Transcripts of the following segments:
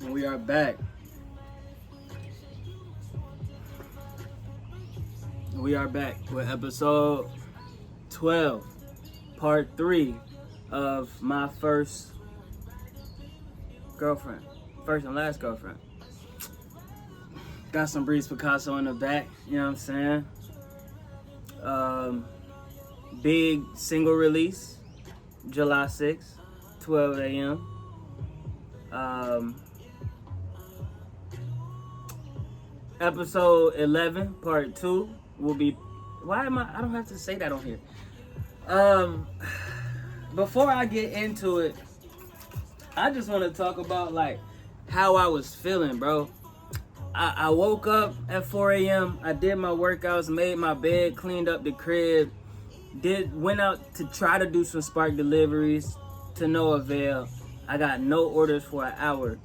We are back. We are back with episode 12, part 3 of my first and last girlfriend. Got some Breeze Picasso in the back, you know what I'm saying? Big single release, July 6th, 12 a.m. Episode 11, part 2 will be... I don't have to say that on here. Before I get into it, I just want to talk about like how I was feeling, bro. I woke up at 4 a.m. I did my workouts, made my bed, cleaned up the crib, went out to try to do some Spark deliveries to no avail. I got no orders for an hour.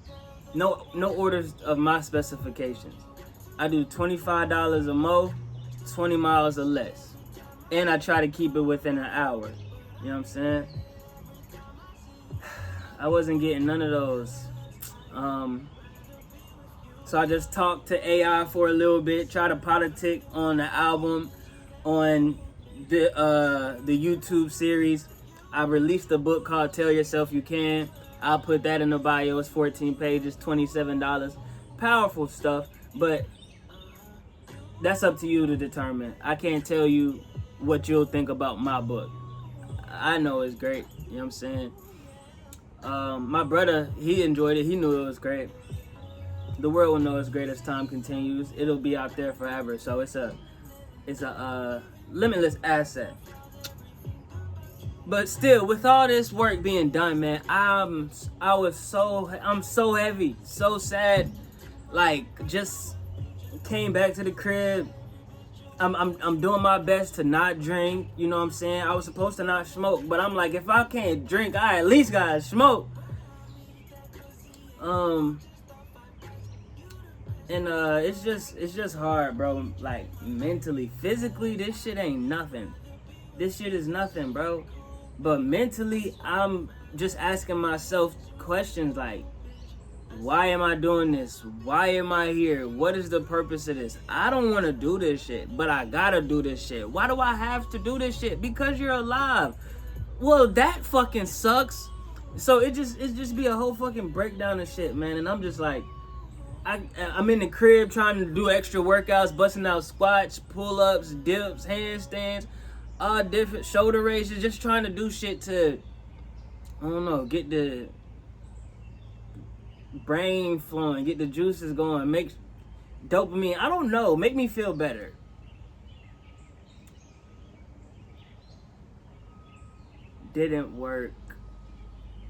No orders of my specifications. I do $25 or more, 20 miles or less. And I try to keep it within an hour. You know what I'm saying? I wasn't getting none of those. So I just talked to AI for a little bit, try to politic on the album, on the YouTube series. I released a book called Tell Yourself You Can. I'll put that in the bio. It's 14 pages, $27. Powerful stuff, but that's up to you to determine. I can't tell you what you'll think about my book. I know it's great. You know what I'm saying? My brother, he enjoyed it. He knew it was great. The world will know it's great as time continues. It'll be out there forever. So it's a limitless asset. But still, with all this work being done, man, I'm so heavy, so sad. Like, just came back to the crib. I'm doing my best to not drink, you know what I'm saying? I was supposed to not smoke, but I'm like, if I can't drink, I at least gotta smoke. It's just hard, bro. Like, mentally, physically, this shit ain't nothing. This shit is nothing, bro. But mentally, I'm just asking myself questions like, why am I doing this? Why am I here? What is the purpose of this? I don't want to do this shit, but I gotta do this shit. Why do I have to do this shit? Because you're alive. Well, that fucking sucks. So it just be a whole fucking breakdown of shit, man. And I'm just like, I'm in the crib trying to do extra workouts, busting out squats, pull-ups, dips, handstands, all different shoulder raises, just trying to do shit to, I don't know, get the brain flowing, get the juices going, make dopamine, I don't know, make me feel better. Didn't work.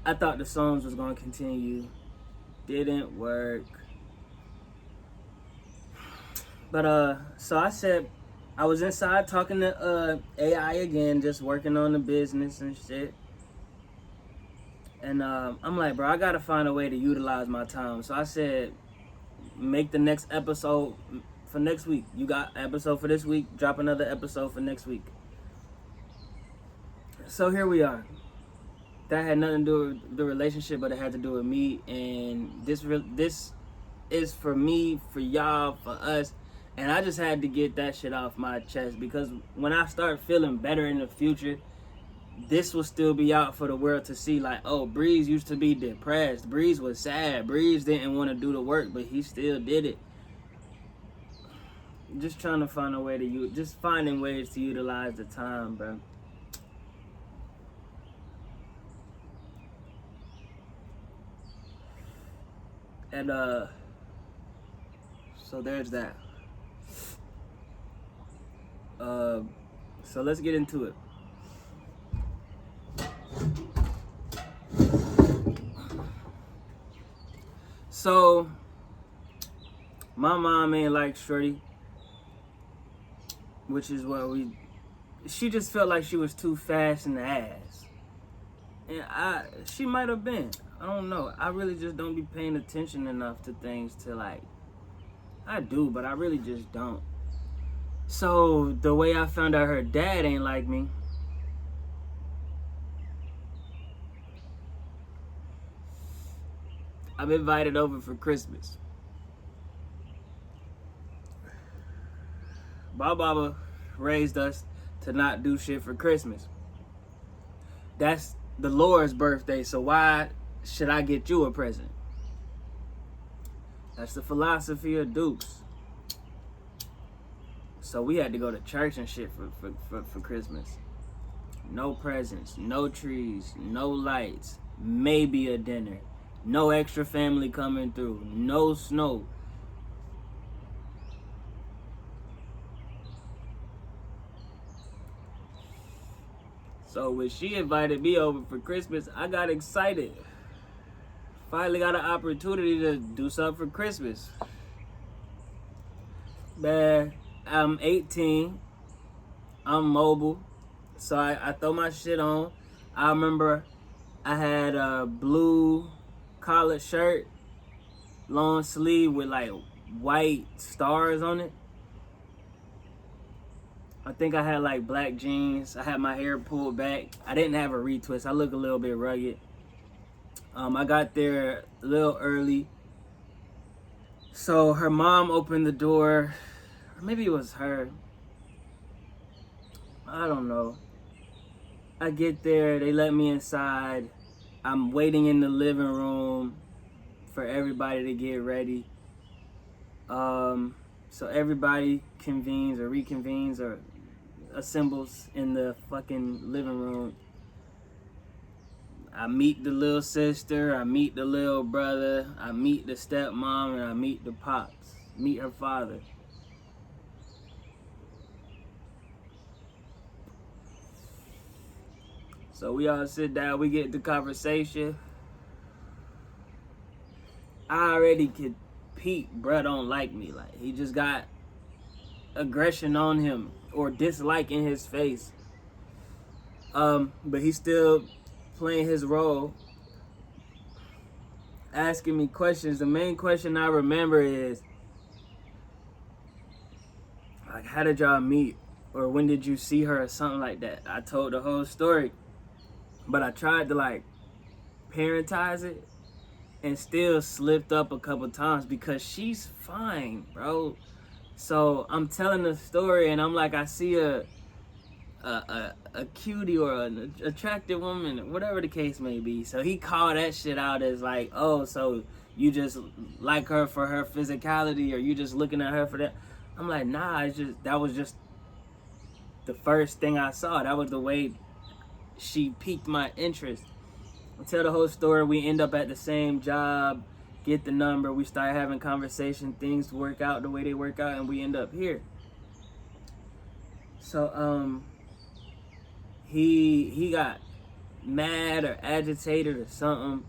I thought the songs was gonna continue. Didn't work. But so I said, I was inside talking to AI again, just working on the business and shit. And I'm like, bro, I gotta find a way to utilize my time. So I said, make the next episode for next week. You got an episode for this week, drop another episode for next week. So here we are. That had nothing to do with the relationship, but it had to do with me. And this is for me, for y'all, for us. And I just had to get that shit off my chest, because when I start feeling better in the future, this will still be out for the world to see. Like, oh, Breeze used to be depressed. Breeze was sad. Breeze didn't want to do the work, but he still did it. Just trying to find a way to finding ways to utilize the time, bro. And so there's that. So let's get into it. So my mom ain't like Shorty, which is what she just felt like she was too fast in the ass. And she might have been. I don't know. I really just don't be paying attention enough to things to like, I do, but I really just don't. So the way I found out her dad ain't like me, I'm invited over for Christmas. My mama raised us to not do shit for Christmas. That's the Lord's birthday, so why should I get you a present? That's the philosophy of Dukes. So we had to go to church and shit for Christmas. No presents, no trees, no lights, maybe a dinner. No extra family coming through, no snow. So when she invited me over for Christmas, I got excited. Finally got an opportunity to do something for Christmas. Man, I'm 18. I'm mobile. So I throw my shit on. I remember I had a blue collared shirt, long sleeve with like white stars on it. I think I had like black jeans. I had my hair pulled back. I didn't have a retwist. I look a little bit rugged. I got there a little early. So her mom opened the door. Or maybe it was her. I don't know. I get there. They let me inside. I'm waiting in the living room for everybody to get ready. So everybody convenes or reconvenes or assembles in the fucking living room. I meet the little sister, I meet the little brother, I meet the stepmom, and I meet the pops. Meet her father. So we all sit down, we get the conversation. I already could peep, bruh don't like me. Like, he just got aggression on him or dislike in his face. But he's still playing his role, asking me questions. The main question I remember is, like, how did y'all meet? Or when did you see her or something like that? I told the whole story. But I tried to, like, parentize it and still slipped up a couple times because she's fine, bro. So I'm telling the story and I'm like, I see a cutie or an attractive woman, whatever the case may be. So he called that shit out as like, oh, so you just like her for her physicality or you just looking at her for that? I'm like, nah, that was just the first thing I saw. That was the way she piqued my interest. I tell the whole story. We end up at the same job, get the number, we start having conversation, things work out the way they work out, and we end up here. So he got mad or agitated or something.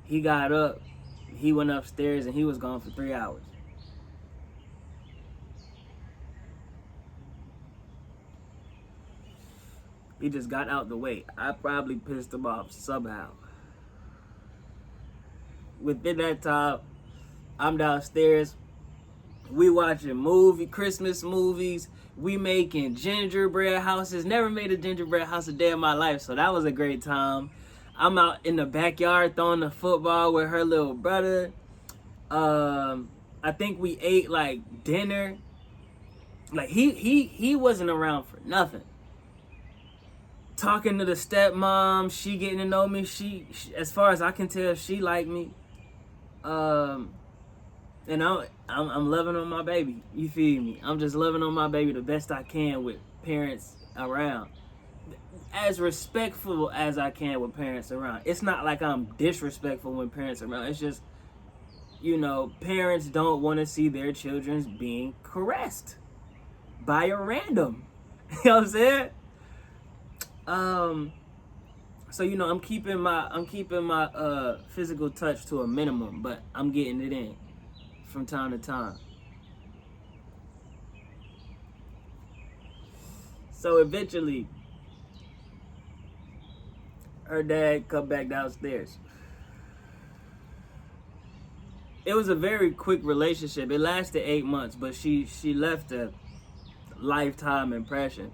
He got up, he went upstairs, and he was gone for 3 hours. He just got out the way. I probably pissed him off somehow. Within that time, I'm downstairs. We watching Christmas movies. We making gingerbread houses. Never made a gingerbread house a day in my life, so that was a great time. I'm out in the backyard throwing the football with her little brother. I think we ate like dinner. Like he wasn't around for nothing. Talking to the stepmom, she getting to know me. She as far as I can tell, she liked me. And I'm loving on my baby. You feel me? I'm just loving on my baby the best I can with parents around. As respectful as I can with parents around. It's not like I'm disrespectful when parents are around. It's just, parents don't want to see their children being caressed by a random. You know what I'm saying? So I'm keeping my physical touch to a minimum, but I'm getting it in from time to time. So eventually, her dad come back downstairs. It was a very quick relationship. It lasted 8 months, but she left a lifetime impression.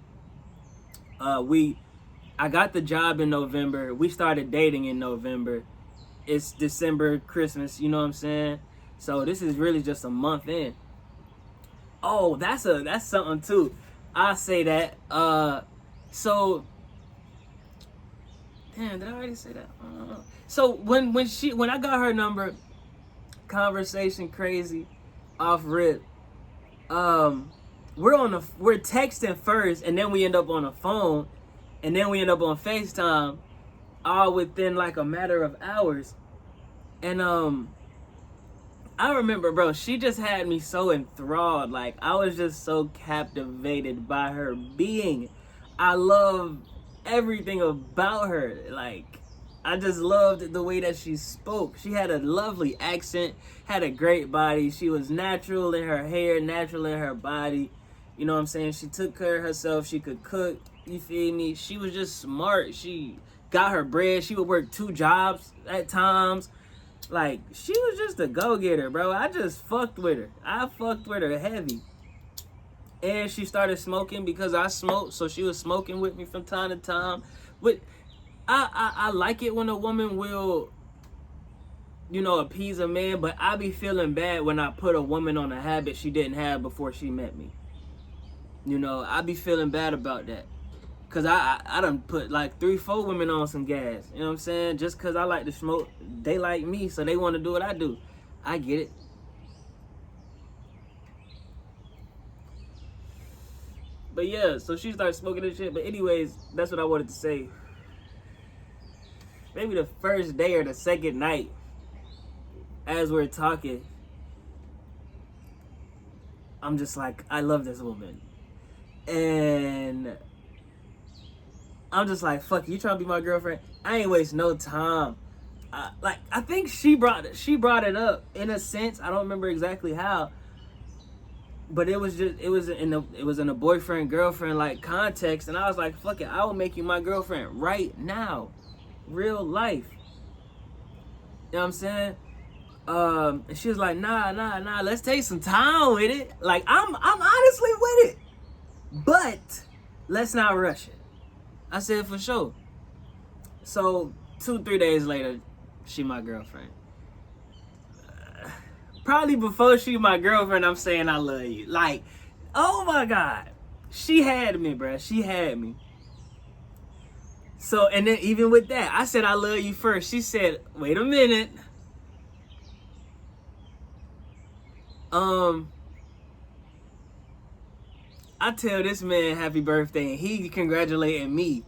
I got the job in November. We started dating in November. it's December, Christmas, you know what I'm saying? So this is really just a month in. Oh, that's something too. I say that. So damn, did I already say that? So when I got her number, conversation crazy, off rip. We're texting first, and then we end up on the phone, and then we end up on FaceTime, all within like a matter of hours. And I remember, bro, she just had me so enthralled. Like, I was just so captivated by her being. I love everything about her. Like, I just loved the way that she spoke. She had a lovely accent, had a great body. She was natural in her hair, natural in her body. You know what I'm saying? She took care of herself. She could cook. You feel me? She was just smart. She got her bread. She would work 2 jobs at times. Like, she was just a go-getter, bro. I just fucked with her. I fucked with her heavy. And she started smoking because I smoked, so she was smoking with me from time to time. But I like it when a woman will, you know, appease a man, but I be feeling bad when I put a woman on a habit she didn't have before she met me. You know, I be feeling bad about that. Cause I done put like 3-4 women on some gas. You know what I'm saying? Just cause I like to smoke, they like me, so they want to do what I do. I get it. But yeah, so she started smoking this shit. But anyways, that's what I wanted to say. Maybe the first day or the second night, as we're talking, I'm just like, I love this woman. And I'm just like, fuck, you trying to be my girlfriend? I ain't waste no time. I think she brought it up in a sense. I don't remember exactly how, but it was in a boyfriend girlfriend like context, and I was like, fuck it, I will make you my girlfriend right now, real life. You know what I'm saying? And she was like, nah, let's take some time with it. Like, I'm honestly with it, but let's not rush it. I said, for sure. So 2-3 days later, she my girlfriend. Probably before she my girlfriend, I'm saying I love you. Like, oh my God. She had me, bruh. She had me. So, and then even with that, I said I love you first. She said, wait a minute. I tell this man happy birthday and he congratulating me.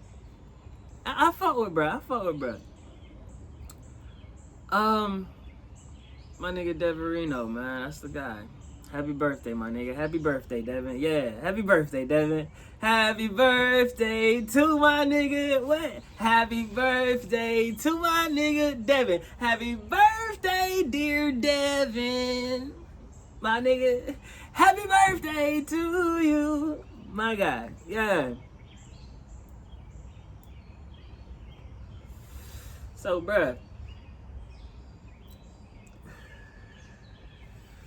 I fuck with bro. My nigga Deverino, man, that's the guy. Happy birthday, my nigga. Happy birthday, Devin. Yeah, happy birthday, Devin. Happy birthday to my nigga. What? Happy birthday to my nigga Devin. Happy birthday, dear Devin. My nigga. Happy birthday to you. My guy. Yeah. So, bruh,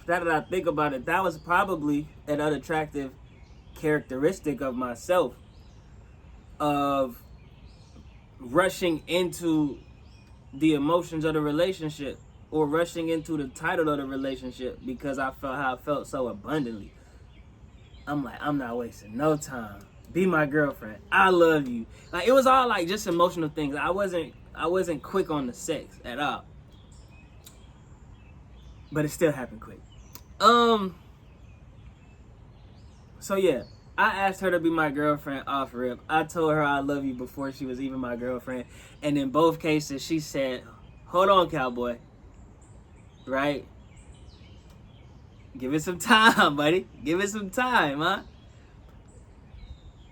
now that I think about it, that was probably an unattractive characteristic of myself, of rushing into the emotions of the relationship or rushing into the title of the relationship because I felt how I felt so abundantly. I'm like, I'm not wasting no time. Be my girlfriend. I love you. Like, it was all like just emotional things. I wasn't quick on the sex at all. But it still happened quick. So yeah, I asked her to be my girlfriend off rip. I told her I love you before she was even my girlfriend. And in both cases, she said, hold on, cowboy. Right? Give it some time, buddy. Give it some time, huh?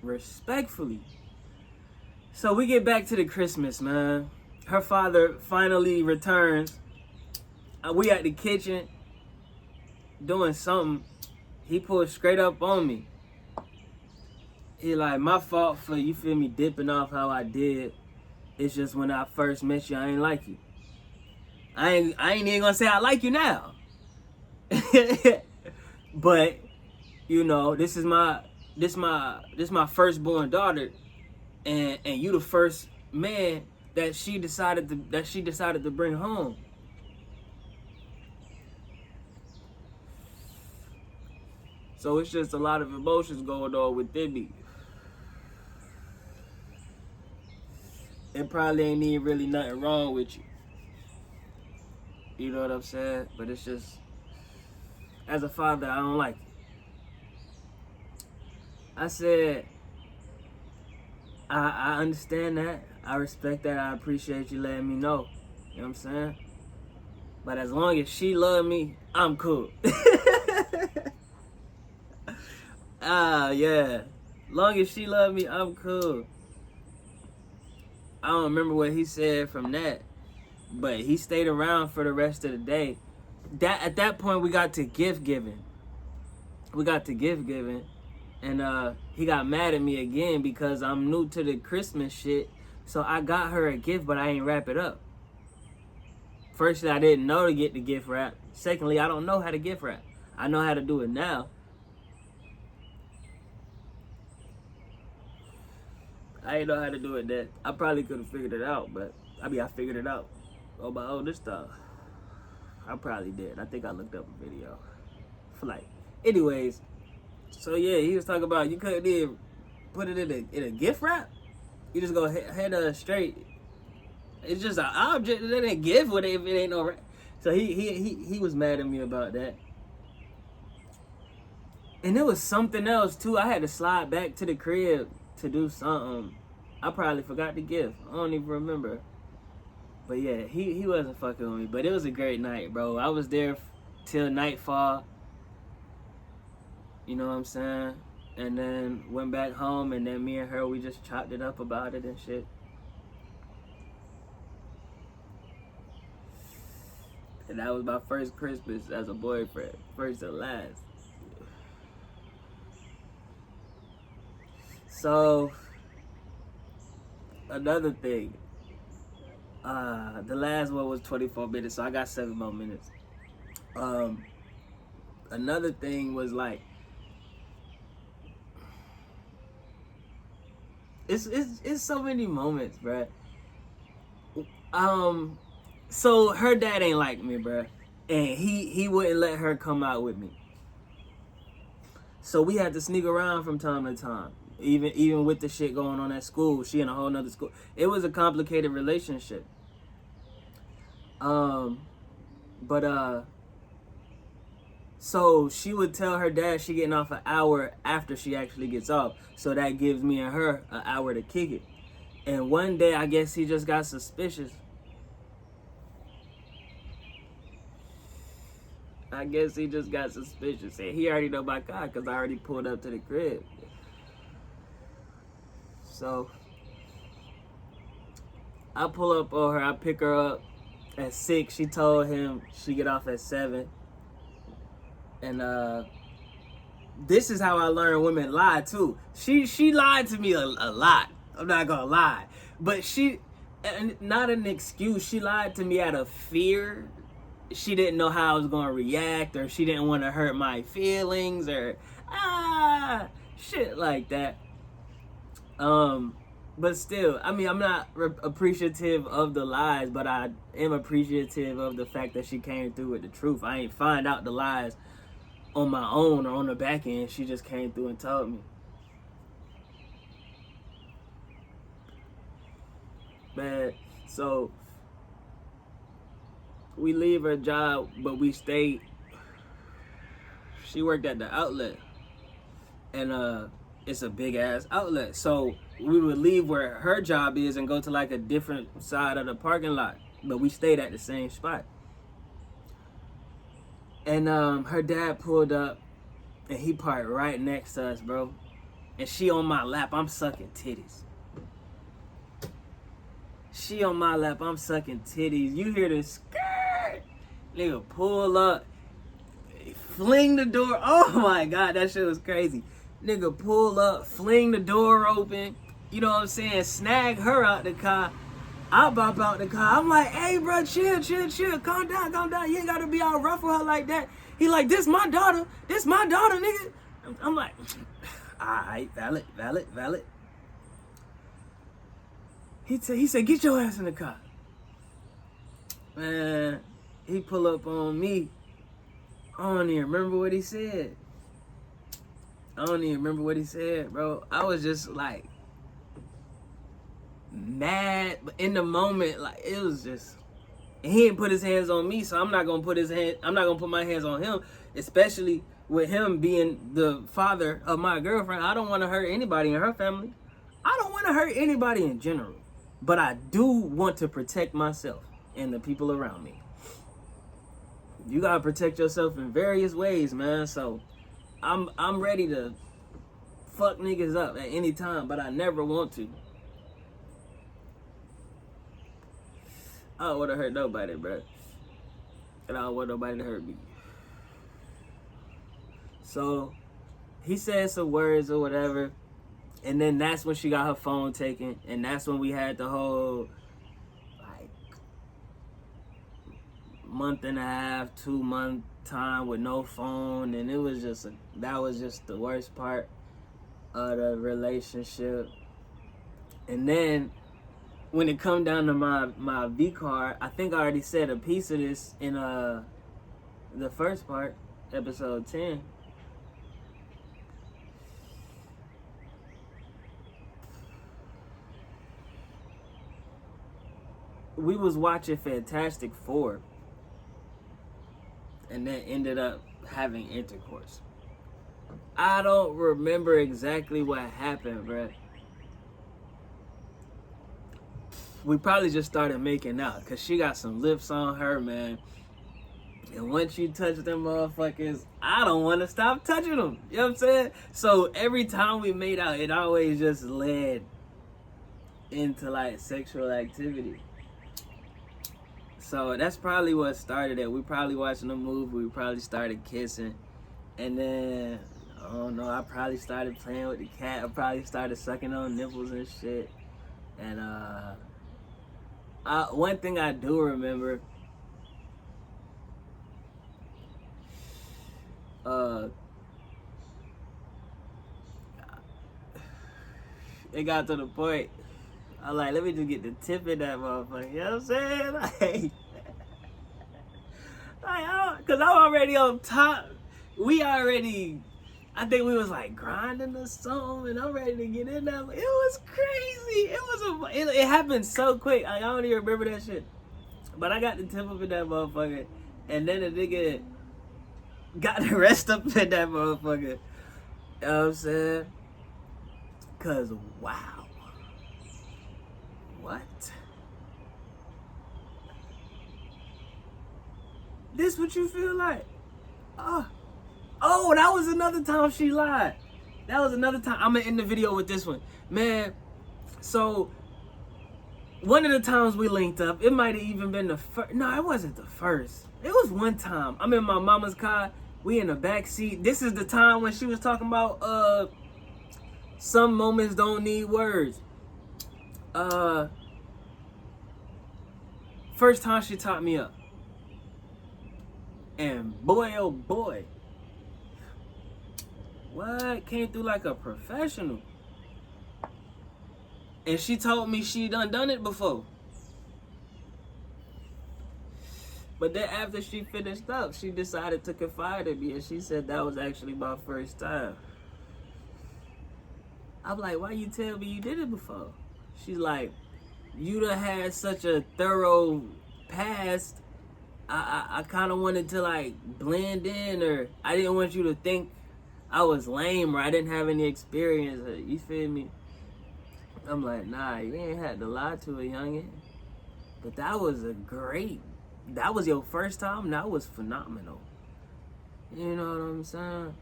Respectfully. So we get back to the Christmas, man. Her father finally returns. We at the kitchen doing something. He pulled straight up on me. He like, my fault for, you feel me, dipping off how I did. It's just when I first met you, I ain't like you. I ain't even gonna say I like you now. But, you know, this is my firstborn daughter, and you the first man that she decided to bring home. So it's just a lot of emotions going on within me. It probably ain't even really nothing wrong with you. You know what I'm saying? But it's just, as a father, I don't like it. I said, I understand that. I respect that. I appreciate you letting me know. You know what I'm saying? But as long as she love me, I'm cool. Yeah. Long as she love me, I'm cool. I don't remember what he said from that, but he stayed around for the rest of the day. At that point, we got to gift giving. And he got mad at me again because I'm new to the Christmas shit. So I got her a gift, but I ain't wrap it up. Firstly, I didn't know to get the gift wrap. Secondly, I don't know how to gift wrap. I know how to do it now. I didn't know how to do it then. I probably could have figured it out, but I figured it out on my own this time. I probably did. I think I looked up a video. Anyways, so yeah, he was talking about you couldn't even put it in a gift wrap. You just go head straight. It's just an object that ain't gift with it if it ain't no wrap. So he was mad at me about that. And there was something else too. I had to slide back to the crib to do something. I probably forgot the gift. I don't even remember. But yeah, he wasn't fucking with me. But it was a great night, bro. I was there till nightfall. You know what I'm saying? And then went back home, and then me and her, we just chopped it up about it and shit. And that was my first Christmas as a boyfriend. First and last. So, another thing. The last one was 24 minutes, so I got 7 more minutes. Another thing was like, it's so many moments, bruh. So her dad ain't like me, bruh, and he wouldn't let her come out with me. So we had to sneak around from time to time. Even with the shit going on at school, she in a whole nother school. It was a complicated relationship. So she would tell her dad she getting off an hour after she actually gets off. So that gives me and her an hour to kick it. And one day, I guess he just got suspicious. And he already know my car because I already pulled up to the crib. So I pull up on her. I pick her up at 6. She told him she get off at 7. And this is how I learned women lie too. She lied to me a lot. I'm not gonna lie, but not an excuse. She lied to me out of fear. She didn't know how I was gonna react, or she didn't want to hurt my feelings, or shit like that. But still, I mean, I'm not appreciative of the lies, but I am appreciative of the fact that she came through with the truth. I ain't find out the lies on my own or on the back end. She just came through and told me. Man, so we leave her job, but we stayed. She worked at the outlet, and it's a big ass outlet. So we would leave where her job is and go to like a different side of the parking lot, but we stayed at the same spot. And her dad pulled up, and he parked right next to us, bro. And she on my lap, I'm sucking titties. She on my lap, I'm sucking titties. You hear the skirt? Nigga pull up, fling the door. Oh my God, that shit was crazy. Nigga pull up, fling the door open. You know what I'm saying? Snag her out the car. I bop out the car. I'm like, hey, bro, chill. Calm down. You ain't got to be all rough with her like that. He like, this my daughter, nigga. I'm like, all right, valid. He said, get your ass in the car. Man, he pull up on me. I don't even remember what he said. Bro. I was just like mad, but in the moment, like it was just. And he didn't put his hands on me, so I'm not gonna put my hands on him, especially with him being the father of my girlfriend. I don't want to hurt anybody in her family. I don't want to hurt anybody in general, but I do want to protect myself and the people around me. You gotta protect yourself in various ways, man. So I'm ready to fuck niggas up at any time, but I never want to. I don't want to hurt nobody, bro. And I don't want nobody to hurt me. So he said some words or whatever, and then that's when she got her phone taken, and that's when we had the whole like month and a half, 2 month time with no phone, and it was just that was just the worst part of the relationship. And then when it come down to my V card, I think I already said a piece of this in the first part, episode 10. We was watching Fantastic Four and then ended up having intercourse. I don't remember exactly what happened, bruh. We probably just started making out because she got some lips on her, man. And once you touch them motherfuckers, I don't want to stop touching them. You know what I'm saying? So every time we made out, it always just led into like sexual activity. So that's probably what started it. We probably watching a movie. We probably started kissing. And then, I don't know, I probably started playing with the cat. I probably started sucking on nipples and shit. And one thing I do remember, it got to the point, I'm like, let me just get the tip in that motherfucker. You know what I'm saying? Cause I'm already on top. I think we was like grinding or something, and I'm ready to get in there. It was crazy. It happened so quick. I don't even remember that shit. But I got the tip up in that motherfucker, and then the nigga got the rest up in that motherfucker. You know what I'm saying? Cause wow. What? This what you feel like? Oh, that was another time she lied. That was another time. I'm gonna end the video with this one. Man, so one of the times we linked up, it might have even been the first. No, it wasn't the first. It was one time. I'm in my mama's car. We in the back seat. This is the time when she was talking about some moments don't need words. First time she taught me up. And boy, oh boy. What? Came through like a professional. And she told me she done it before. But then after she finished up, she decided to confide in me, and she said that was actually my first time. I'm like, why you tell me you did it before? She's like, you done had such a thorough past. I kind of wanted to like blend in, or I didn't want you to think I was lame or I didn't have any experience. You feel me? I'm like, nah, you ain't had to lie to a youngin'. But that was that was your first time? That was phenomenal. You know what I'm saying?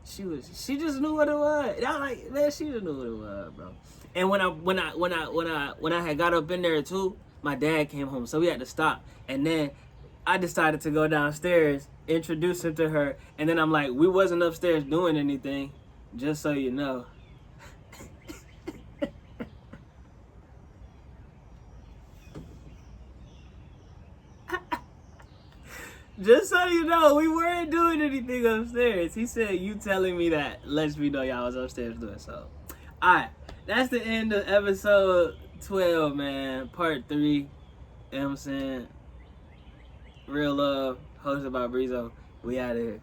She just knew what it was. I like, man, she just knew what it was, bro. And when I had got up in there too, my dad came home, so we had to stop. And then I decided to go downstairs, introduce him to her, and then I'm like, we wasn't upstairs doing anything, just so you know. Just so you know, we weren't doing anything upstairs. He said, you telling me that lets me know y'all was upstairs doing so. Alright, that's the end of episode 12, man. Part 3. You know what I'm saying? Real love. Hosted by Breexeo. We out of here.